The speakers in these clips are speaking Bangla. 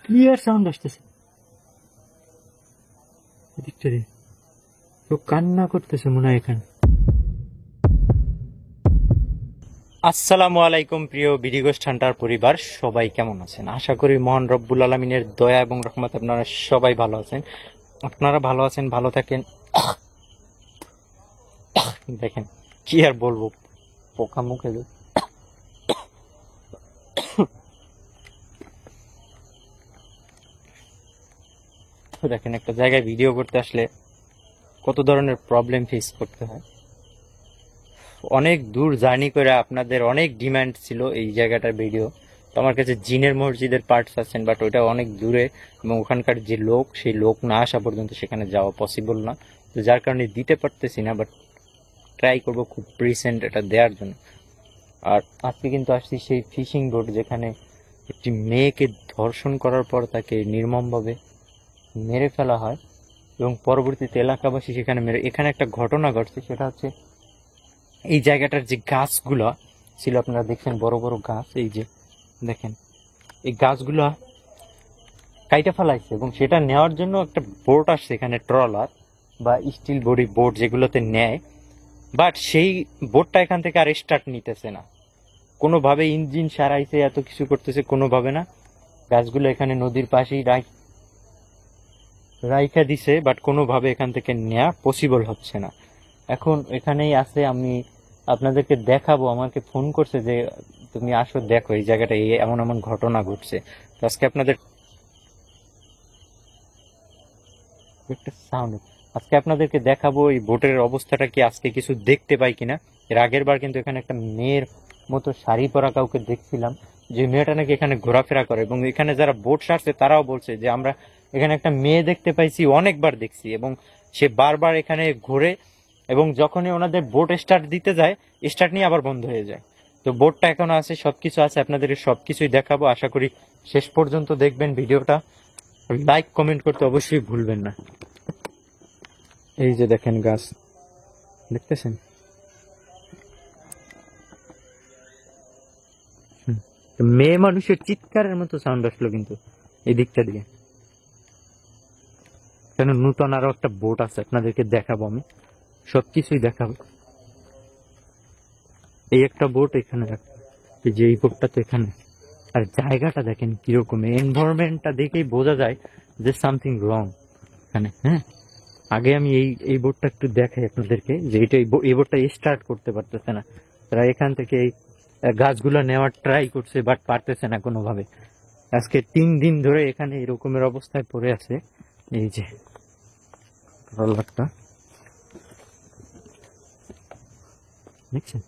ক্লিয়ার সাউন্ড আসতেছে এদিকটা দিয়ে। তো কান্না করতেছে মনে হয় এখানে। আসসালামু আলাইকুম প্রিয় বিডি গোস্ট হান্টার পরিবার, সবাই কেমন আছেন? আশা করি মহান রব্বুল আলমিনের দয়া এবং রহমত আপনারা সবাই ভালো আছেন। আপনারা ভালো আছেন, ভালো থাকেন। দেখেন কি আর বলবো, পোকা মুখে দেখেন একটা জায়গায় ভিডিও করতে আসলে কত ধরনের প্রবলেম ফেস করতে হয়। অনেক দূর জার্নি করে আপনাদের অনেক ডিমান্ড ছিল এই জায়গাটার ভিডিও। তো আমার কাছে জিনের মসজিদের পার্টস আছেন, বাট ওইটা অনেক দূরে এবং ওখানকার যে লোক, সেই লোক না আসা পর্যন্ত সেখানে যাওয়া পসিবল না। তো যার কারণে দিতে পারতেছি না, বাট ট্রাই করবো খুব রিসেন্ট এটা দেওয়ার জন্য। আর আজকে কিন্তু আসছি সেই ফিশিং বোট যেখানে একটি মেয়েকে ধর্ষণ করার পর তাকে নির্মমভাবে মেরে ফেলা হয় এবং পরবর্তীতে এলাকাবাসী সেখানে মেরে। এখানে একটা ঘটনা ঘটছে, সেটা হচ্ছে এই জায়গাটার যে গাছগুলো ছিল, আপনারা দেখছেন বড় বড় গাছ, এই যে দেখেন এই গাছগুলো কাইটা ফেলাইছে এবং সেটা নেওয়ার জন্য একটা বোট আসছে এখানে, ট্রলার বা স্টিল বডি বোট যেগুলোতে নেয়। বাট সেই বোটটা এখান থেকে আর স্টার্ট নিতেছে না, কোনোভাবে ইঞ্জিন সারাইছে, এত কিছু করতেছে, কোনোভাবে না। গাছগুলো এখানে নদীর পাশেই রাইখা দিছে, বাট কোনোভাবে এখান থেকে নেওয়া পসিবল হচ্ছে না। এখন এখানেই আছে, আমি আপনাদেরকে দেখাবো। আমাকে ফোন করছে যে তুমি আসো দেখো এই জায়গাটা এমন এমন ঘটনা ঘটছে। তো আজকে আপনাদের একটা সাউন্ড, আজকে আপনাদেরকে দেখাবো এই বোটের অবস্থাটা কি, আজকে কিছু দেখতে পাই কিনা। এর আগের বার কিন্তু এখানে একটা মেয়ের মতো শাড়ি পরা কাউকে দেখছিলাম, যে মেয়েটা নাকি এখানে ঘোরাফেরা করে, এবং এখানে যারা বোট সারছে তারাও বলছে যে আমরা এখানে একটা মেয়ে দেখতে পাইছি, অনেকবার দেখছি, এবং সে বারবার এখানে ঘুরে, এবং যখনই ওনাদের বোট স্টার্ট দিতে যায়, স্টার্ট নিয়ে আবার বন্ধ হয়ে যায়। তো বোটটা এখনো আছে, সবকিছু আছে, আপনাদের সবকিছুই দেখাবো। আশা করি শেষ পর্যন্ত দেখবেন ভিডিওটা। লাইক কমেন্ট করতে অবশ্যই ভুলবেন না। এই যে দেখেন গাছ, দেখতেছেন? মেয়ে মানুষের চিৎকারের মতো সাউন্ড আসলো কিন্তু এই দিকটা দিয়ে। কেন নূতন আরো একটা বোট আছে, আপনাদেরকে দেখাবো, আমি সবকিছুই দেখাবো। এই একটা বোট এখানে, এই যে এই বোটটা তো এখানে। আর জায়গাটা দেখেন কিরকম, এনভায়রনমেন্টটা দেখেই বোঝা যায় যে সামথিং রং এখানে। হ্যাঁ, আগে আমি এই বোটটা একটু দেখাই আপনাদেরকে, যে এটা এই বোটটা স্টার্ট করতে পারতেছে না। তারা এখান থেকে এই গাছগুলো নেওয়ার ট্রাই করছে, বাট পারতেছে না কোনোভাবে। আজকে 3 দিন ধরে এখানে এরকমের অবস্থায় পড়ে আছে। এই যে ট্রলারটা দেখছেন?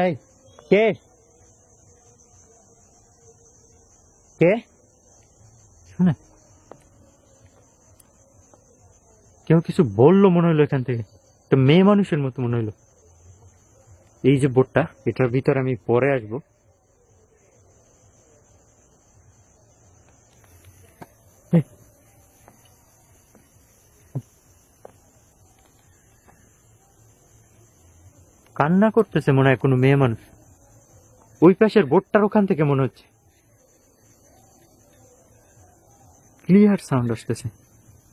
এই, কে কে শুনে কেউ কিছু বললো মনে হলো এখান থেকে, একটা মেয়ে মানুষের মতো মনে হলো। এই যে বোটটা, এটার ভিতর আমি পরে আসবো। কান্না করতেছে মনে হয় কোনো মেয়ে মানুষ, ওই পাশের বোটটার ওখান থেকে মনে হচ্ছে ক্লিয়ার সাউন্ড আসতেছে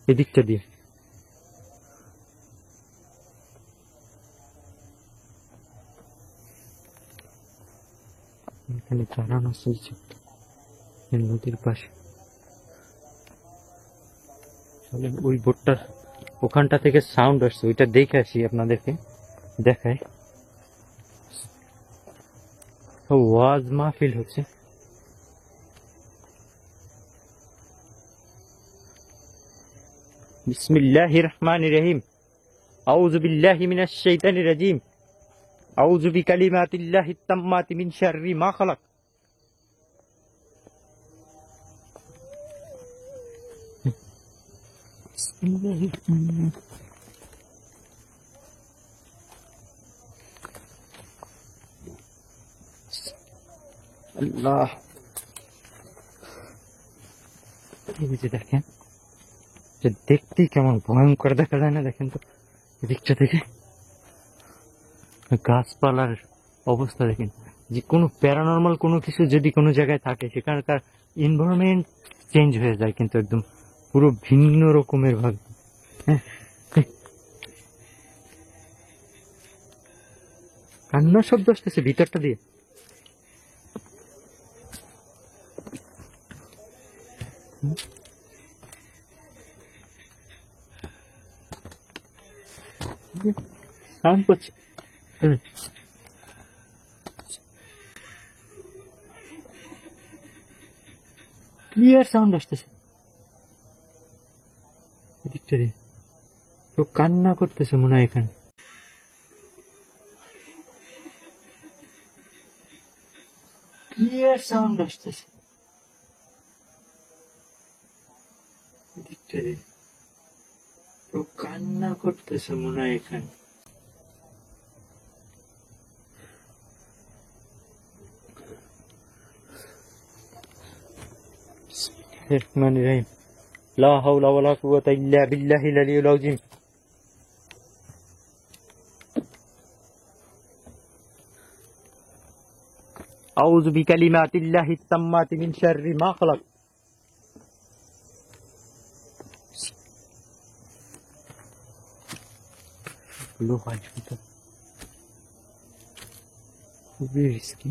এদিকটা দিয়ে। এখানে চালানো চলছে নদীর পাশে। ওই বোটটার ওখানটা থেকে সাউন্ড আসছে, ওইটা দেখে আসি, আপনাদেরকে দেখায়। ওয়াজ মাহফিল হচ্ছে। বিসমিল্লাহির রহমানির রহিম। আউযু বিল্লাহি মিনাশ শাইতানির রাজিম। আউযু বিকালিমাতিল্লাহিত তাম্মাতি মিন শাররি মা খালাক। বিসমিল্লাহির রহমানির রহিম। আল্লাহ, এই যে দেখেন যে দেখতেই কেমন ভয়ঙ্কর দেখা যায় না, দেখেন তো এদিকটা থেকে গাছপালার অবস্থা দেখেন। যে কোনো প্যারানর্মাল কোনো কিছু যদি কোনো জায়গায় থাকে, সেখানকার এনভায়রনমেন্ট চেঞ্জ হয়ে যায় কিন্তু একদম পুরো ভিন্ন রকমের ভাবে। হ্যাঁ, কান্নার শব্দ আসতেছে ভিতরটা দিয়ে। সাউন্ড করছে, ক্লিয়ার সাউন্ড আসতেছে এদিকটা দিয়ে। তো কান্না করতেছে মনে হয় এখানে। ক্লিয়ার সাউন্ড আসতেছে এদিকটা দিয়ে। তো কান্না করতেছে মনে হয় এখানে। الرحمن الرحيم لا حول ولا قوة إلا بالله العلي العظيم أعوذ بكلمات الله التامات من شر ما خلق লো ভাই এটা খুবই রিস্কি।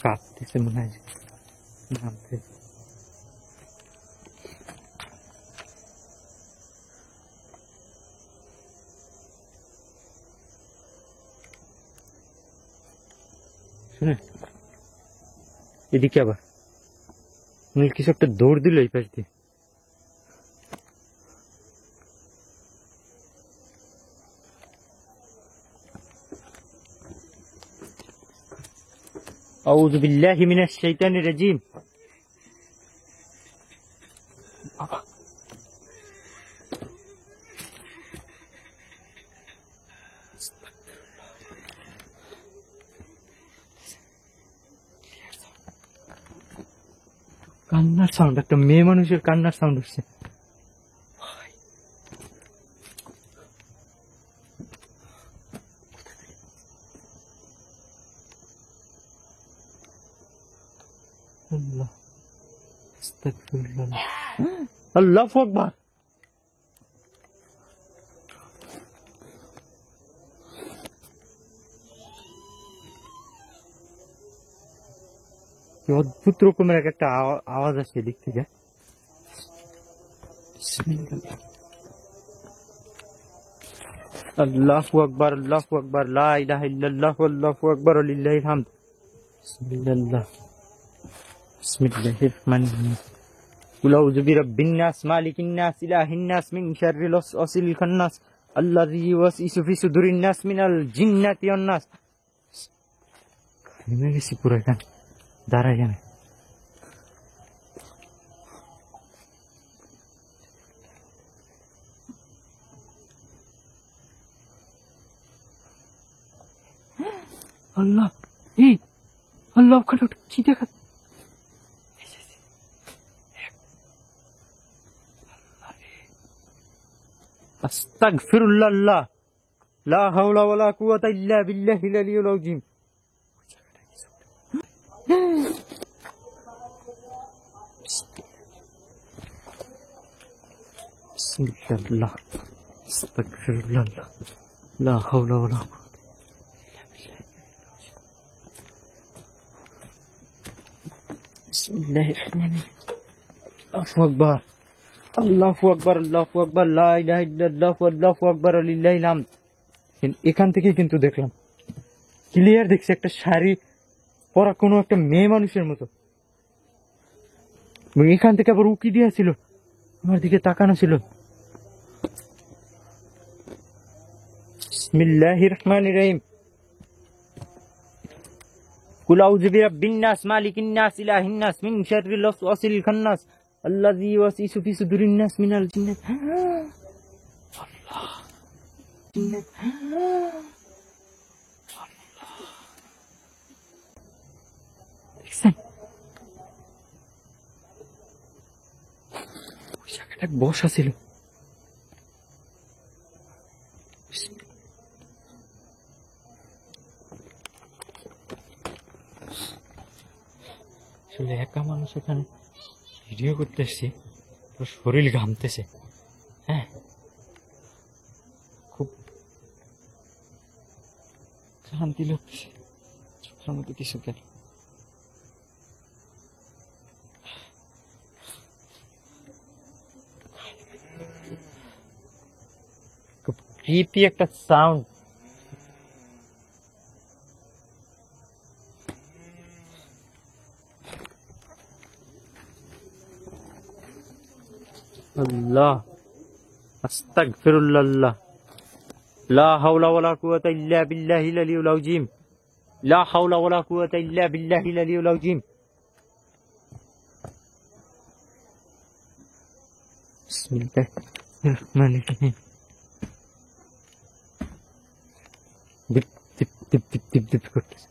কাঁপতেছে মনে হয় নামতে। শুনে এদিকে আবার নীল কিছু একটা দৌড় দিল এই পাশ দিয়ে। أعوذ بالله من الشيطان الرجيم কান্নার সাউন্ড, একটা মেয়ে মানুষের কান্নার সাউন্ড হচ্ছে। আল্লাহ আস্তাগফিরুল্লাহ আল্লাহু আকবার। অদ্ভুত রকমের একটা আওয়াজ আসছে এদিক থেকে। আল্লাহু আকবার আল্লাহু আকবার লা ইলাহা ইল্লাল্লাহ আল্লাহু আকবার লিল্লাহিল হামদ। বিসমিল্লাহ বিসমিল্লাহির রহমানির রহিম কুল আউযু বিরাব্বিন নাস মালিকিন নাস ইলাহিন নাস মিন শাররিল ওয়াসওয়াসিল খান্নাস আল্লাযী ইউওয়াসওয়িসু ফি সুদুরিন নাস মিনাল জিন্নাতি ওয়ান নাস। নেমে গেছি পুরো এখানে, দাঁড়াই আমি। আল্লাহ এই আল্লাহ ওখানে কি দেখা। আস্তাগফিরুল্লাহ লা হাওলা ওয়ালা কুওয়াতা ইল্লা বিল্লাহিল আলিয়্যিল আযীম। বিসমিল্লাহ আস্তাগফিরুল্লাহ লা হাওলা ওয়ালা বিসমিল্লাহির রহমানির রহিম আল্লাহু আকবার আল্লাহু আকবার আল্লাহু আকবার লা ইলাহা ইল্লাল্লাহ আল্লাহু আকবার লিল্লাহিল হামদ। এখান থেকে কিন্তু দেখলাম ক্লিয়ার, দেখছি একটা শাড়ি পরা কোনো একটা মেয়ে মানুষের মতো। এখান থেকে আবার উকি দিয়েছিল, আমার দিকে তাকানো ছিল। বিসমিল্লাহির রহমানির রহিম কুল আউযু বিরাব্বিন নাস মালিকিন নাস ইলাহিন নাস মিন শাররিল ওয়াসওয়াসিল খান্নাস আল্লাযী ইউওয়াসওয়িসু ফি সুদুরিন নাস মিনাল জিন্নাতি। আল্লাহ দেখছেন ওই জায়গাটা বসা ছিল। আসলে একা মানুষ এখানে ভিডিও করতে এসছি, শরীর ঘামতেছে। হ্যাঁ, খুব শান্তি লাগছে, চোখের মধ্যে কিছু কেন। খুব ক্রিপি একটা সাউন্ড। আল্লাহ, আস্তাগফিরুল্লাহ, লা হাওলা ওয়ালা কুওয়াতা ইল্লা বিল্লাহিল আলিয়্যিল আযীম, লা হাওলা ওয়ালা কুওয়াতা ইল্লা বিল্লাহিল আলিয়্যিল আযীম। বিসমিল্লাহির রহমানির রহিম। দিপ দিপ দিপ দিপ দিপ দিপ করতেছে।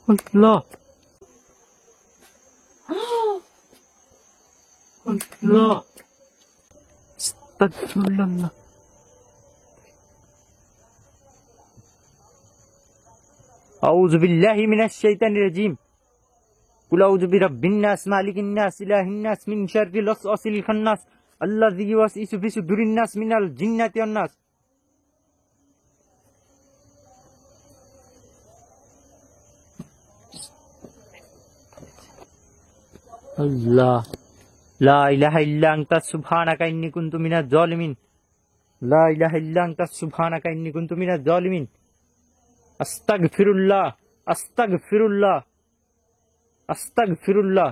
আল্লাহ, আল্লাহ, আস্তাগফিরুল্লাহ। আউযু বিল্লাহি মিনাশ শাইতানির রাজীম। কুল আউযু বিরাব্বিন নাস, মালিকিন নাস, ইলাহিন নাস, মিন শাররিল ওয়াসওয়াসিল খান্নাস, আল্লাযী ইউওয়াসওয়িসু ফি সুদুরিন নাস মিনাল জিন্নাতি ওয়ান নাস। আল্লাহ, লা ইলাহা ইল্লা আনতা সুবহানাকা ইন্নী কুনতু মিনাজ জালিমিন, লা ইলাহা ইল্লা আনতা সুবহানাকা ইন্নী কুনতু মিনাজ জালিমিন। আস্তাগফিরুল্লাহ, আস্তাগফিরুল্লাহ, আস্তাগফিরুল্লাহ।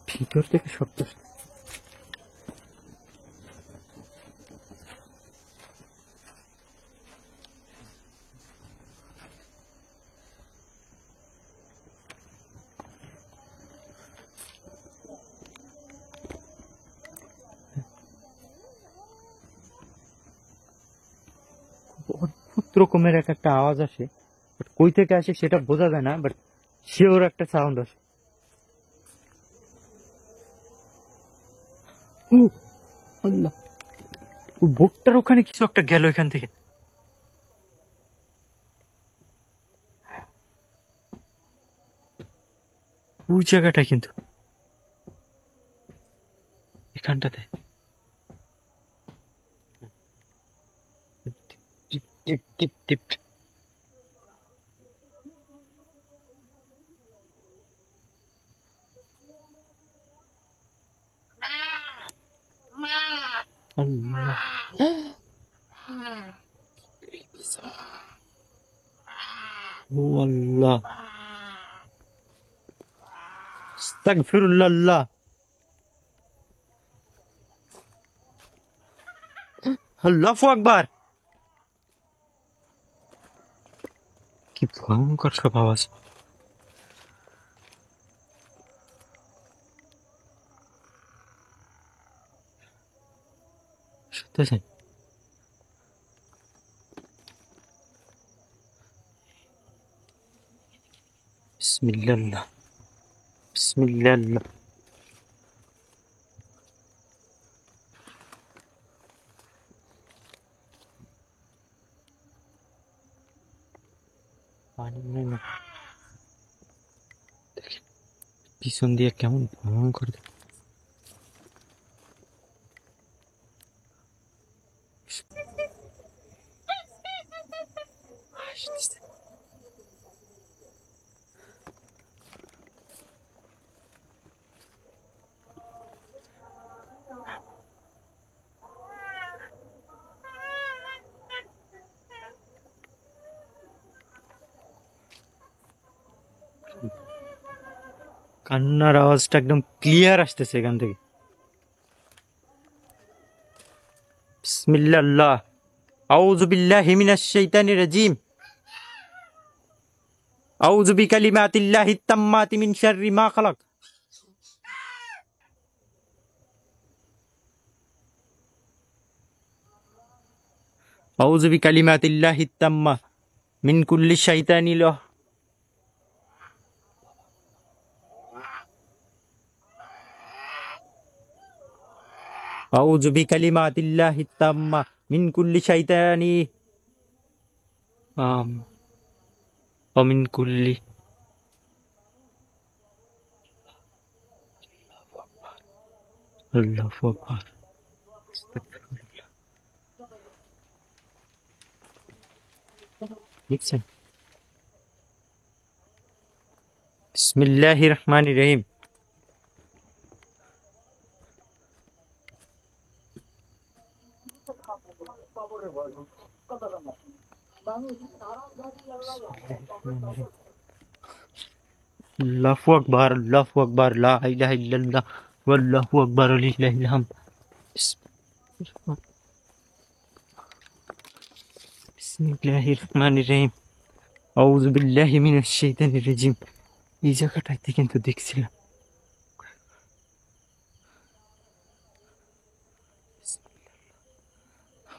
ভিতর থেকে শব্দ। অদ্ভুত রকমের একটা আওয়াজ আসে, বাট কই থেকে আসে সেটা বোঝা যায় না, বাট শিওর একটা সাউন্ড আসে। ও আল্লাহ, ওই বোটটার ওখানে কিছু একটা গেল এখান থেকে। ওই জায়গাটা কিন্তু এখানটাতে টিপ টিপ টিপ টিপ। আল্লাহ, ও আল্লাহ, আস্তাগফিরুল্লাহ। আল্লাহু আকবার। কি ভয়ঙ্কর সব আওয়াজ। সত্যি বিসমিল্লাহ, বিসমিল্লাহ। পানি মনে হয় না। দেখেন পিছন দিয়ে কেমন ভয়ঙ্কর। কান্নার আওয়াজটা একদম ক্লিয়ার আসতেছে এখান থেকে। বিসমিল্লাহ, আউযু বিল্লাহি মিনাশ শাইতানির রাজীম। আউযু বিকালিমাতিল্লাহিত তাম্মাতি মিন শাররি মা খালাক। আউযু বিকালিমাতিল্লাহিত তাম্মা মিন কুল্লি শাইতানির আউযু বিকালিমাতিল্লাহিত তাম্মা মিন কুল্লি শাইতানি মিন কুল্লি। আল্লাহু আকবার। দেখছেন? বিসমিল্লাহির রহমানির রহিম। আল্লাহু আকবার, আল্লাহু আকবার, লা ইলাহা ইল্লাল্লাহ ওয়াল্লাহু আকবার লিল্লাহিল হামদ। বিসমিল্লাহির রহমানির রহিম। আউযু বিল্লাহি মিনাশ শাইতানির রাজিম। এই জায়গাটাতে কিন্তু দেখছিলাম।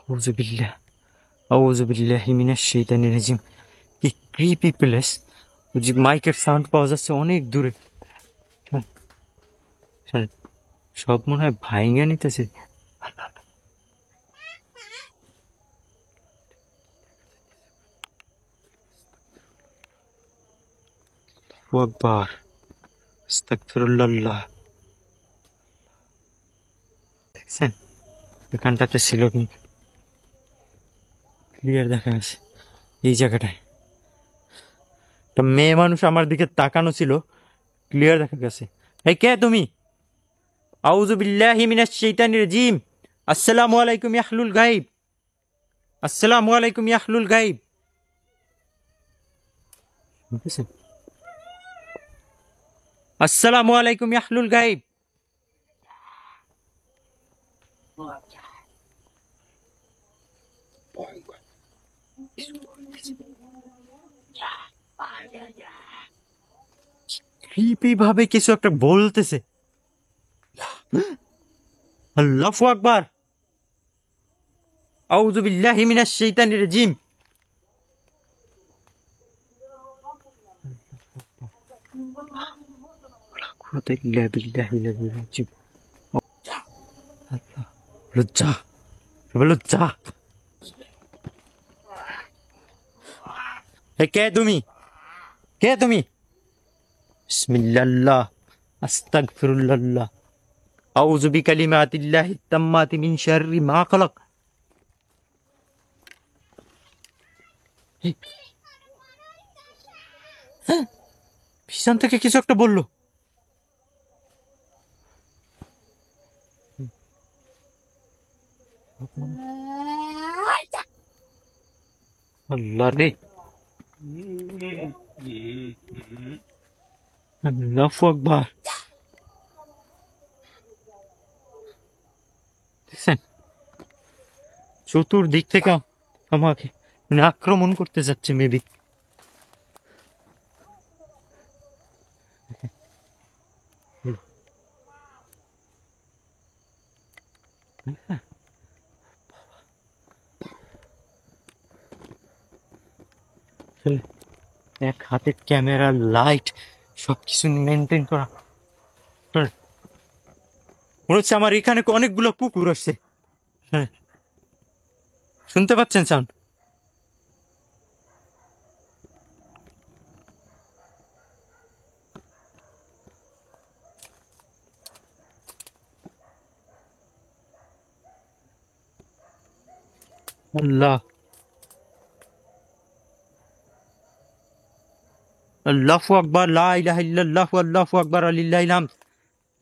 আউযু বিল্লাহ, আউযু বিল্লাহি মিনাশ শাইতানির রাজিম। কি ক্রিপি প্লেস। ওই যে মাইকের সাউন্ড পাওয়া যাচ্ছে অনেক দূরে। সব মনে হয় ভাইঙ্গা নিতেছে। আল্লাহু আকবার, আস্তাগফিরুল্লাহ। দেখছেন এখানটাতে ছিল কিন্তু ক্লিয়ার দেখা গেছে। এই জায়গাটায় একটা মেয়ে মানুষ আমার দিকে তাকানো ছিল, ক্লিয়ার দেখা গেছে। এই কে তুমি? আউযু বিল্লাহি মিনাশ শাইতানির রাজিম। আসসালামু আলাইকুম ইয়া আহলুল গায়ব। আসসালামু আলাইকুম ইয়া আহলুল গায়ব। বুঝছেন? আসসালামু আলাইকুম ইয়া আহলুল গায়ব। ক্রিপি ভাবে কিছু একটা বলতেছে। আল্লাহু আকবার। আউযু বিল্লাহি মিনাশ শাইতানির রাজিম। কুওয়াতা ইল্লা বিল্লাহিল আলিয়্যিল আযীম। আল্লাহ, লজ্জা, লজ্জা। এই কে তুমি? কে তুমি? বিসমিল্লাহ, আস্তাগফিরুল্লাহ। আউযু বিকালিমাতিল্লাহিত তাম্মাতি মিন শাররি মা খালাক। পিছন থেকে কিছু একটা বললো। আল্লাহ রে, আল্লাহু আকবার। দেখছেন চতুর্দিক থেকে আমাকে আক্রমণ করতে যাচ্ছে মেবি। এক হাতে ক্যামেরা, লাইট, সবকিছু মেনটেন করা। মনে হচ্ছে আমার এখানে অনেকগুলো কুকুর আসছে। হ্যাঁ, শুনতে পাচ্ছেন সাউন্ড? আল্লাহ, আল্লাহু আকবার, লা ইলাহা ইল্লাল্লাহ আল্লাহু আকবার লিল্লাহিল হামদ।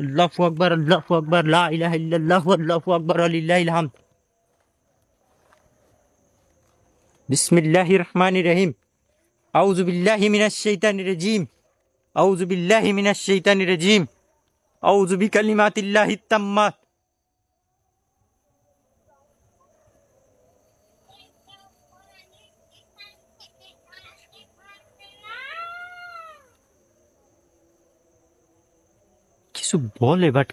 আল্লাহু আকবার, আল্লাহু আকবার, লা ইলাহা ইল্লাল্লাহ আল্লাহু আকবার লিল্লাহিল হামদ। বিসমিল্লাহির রহমানির রহিম। আউযু বিল্লাহি মিনাশ শাইতানির রাজিম। আউযু বিল্লাহি মিনাশ শাইতানির রাজিম। আউযু বিকালিমাতিল্লাহিত তাম্মাত। কিছু বলে, বাট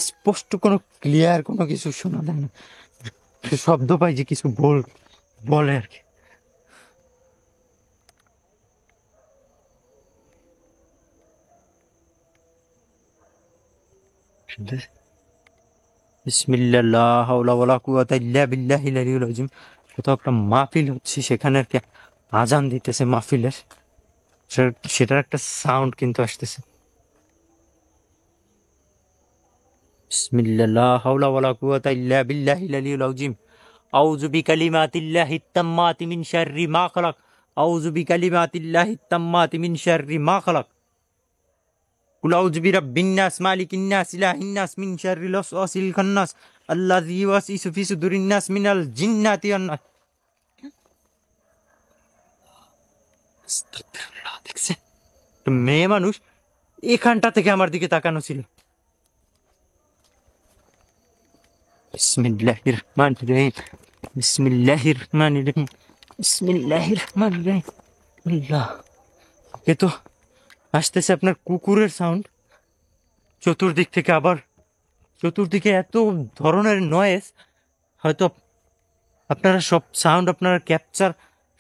স্পষ্ট কোনো ক্লিয়ার কোনো কিছু শোনা যায় না। শব্দ পাই যে কিছু বলে আর কি। বিসমিল্লাহ লা হাওলা ওয়ালা কুওয়াতা ইল্লা বিল্লাহিল আলিয়্যিল আযীম। কোথাও একটা মাহফিল হচ্ছে, সেখানে আর কি আজান দিতেছে মাহফিলের, সেটার একটা সাউন্ড কিন্তু আসতেছে। বিসমিল্লাহ লা হাওলা ওয়ালা কুওয়াতা ইল্লা বিল্লাহিল আলিয়্যিল আযীম। আউযু বিকালিমাতিল্লাহিত তাম্মাতি মিন শাররি মা খালাক। আউযু বিকালিমাতিল্লাহিত তাম্মাতি মিন শাররি মা খালাক। কুল আউযু বিরাব্বিন নাস মালিকিন নাস ইলাহিন নাস মিন শাররিল ওয়াসওয়াসিল খান্নাস আল্লাযী ইউওয়াসওয়িসু ফি সুদুরিন নাস মিনাল জিন্নাতি ওয়ান নাস। আস্তাগফিরুল্লাহ। দেখছেন, একটা মেয়ে মানুষ এখানটা থেকে আমার দিকে তাকানো ছিল। বিসমিল্লাহির রহমানির রহিম। বিসমিল্লাহির রহমানির রহিম। বিসমিল্লাহির রহমানির রহিম। আল্লাহ, এ তো আসতেছে আপনার কুকুরের সাউন্ড চতুর্দিক থেকে, আবার চতুর্দিকে এত ধরনের নয়েজ, হয়তো আপনারা সব সাউন্ড আপনারা ক্যাপচার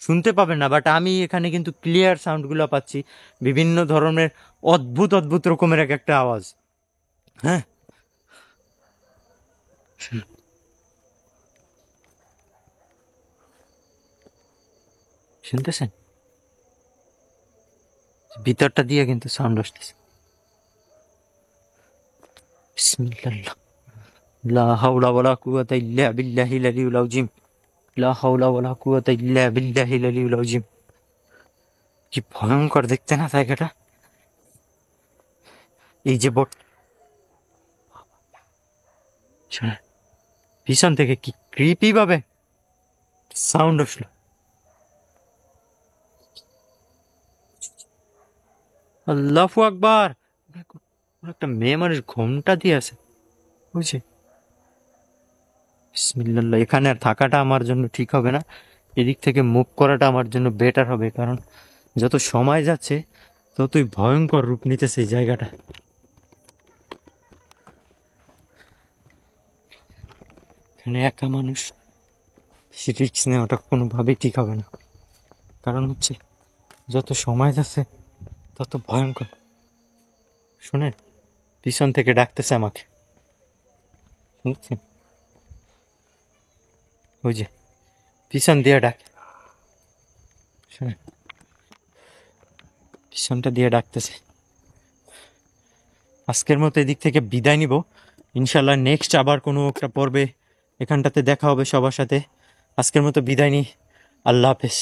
শুনতে পাবেন না, বাট আমি এখানে কিন্তু ক্লিয়ার সাউন্ডগুলো পাচ্ছি। বিভিন্ন ধরনের অদ্ভুত অদ্ভুত রকমের এক একটা আওয়াজ। হ্যাঁ, শুনতেছেন? ভিতরটা দিয়ে কিন্তু সাউন্ড আসতেছে। বিসমিল্লাহ লা হাওলা ওয়ালা কুওয়াতা ইল্লা বিল্লাহিল আলিয়্যিল আযীম। লা হাওলা ওয়ালা কুওয়াতা ইল্লা বিল্লাহিল আলিয়্যিল আযীম। কি ভয়ঙ্কর দেখতে না জায়গাটা? এই যে শোনেন, পিছন থেকে কি ক্রিপি ভাবে সাউন্ড আসলো। আল্লাহু আকবার। একটা মেয়ে মানুষ ঘোমটা দিয়ে আছে, বুঝছি। বিসমিল্লাহ। এখানে আর থাকাটা আমার জন্য ঠিক হবে না, এদিক থেকে মুভ করাটা আমার জন্য বেটার হবে, কারণ যত সময় যাচ্ছে ততই ভয়ঙ্কর রূপ নিতেছে এই জায়গাটা। এখানে একা মানুষ রিস্ক নেওয়াটা কোনোভাবেই ঠিক হবে না, কারণ হচ্ছে যত সময় যাচ্ছে তত ভয়ঙ্কর। শুনেন, পিছন থেকে ডাকতেছে আমাকে, শুনছেন? ওই যে পিছন দিয়ে ডাকে, শুনেন, পিছনটা দিয়ে ডাকতেছে। আজকের মতো এদিক থেকে বিদায় নিব, ইনশাল্লাহ নেক্সট আবার কোনো একটা পর্বে এখানটাতে দেখা হবে সবার সাথে। আজকের মতো বিদায় নিই, আল্লাহ হাফেজ।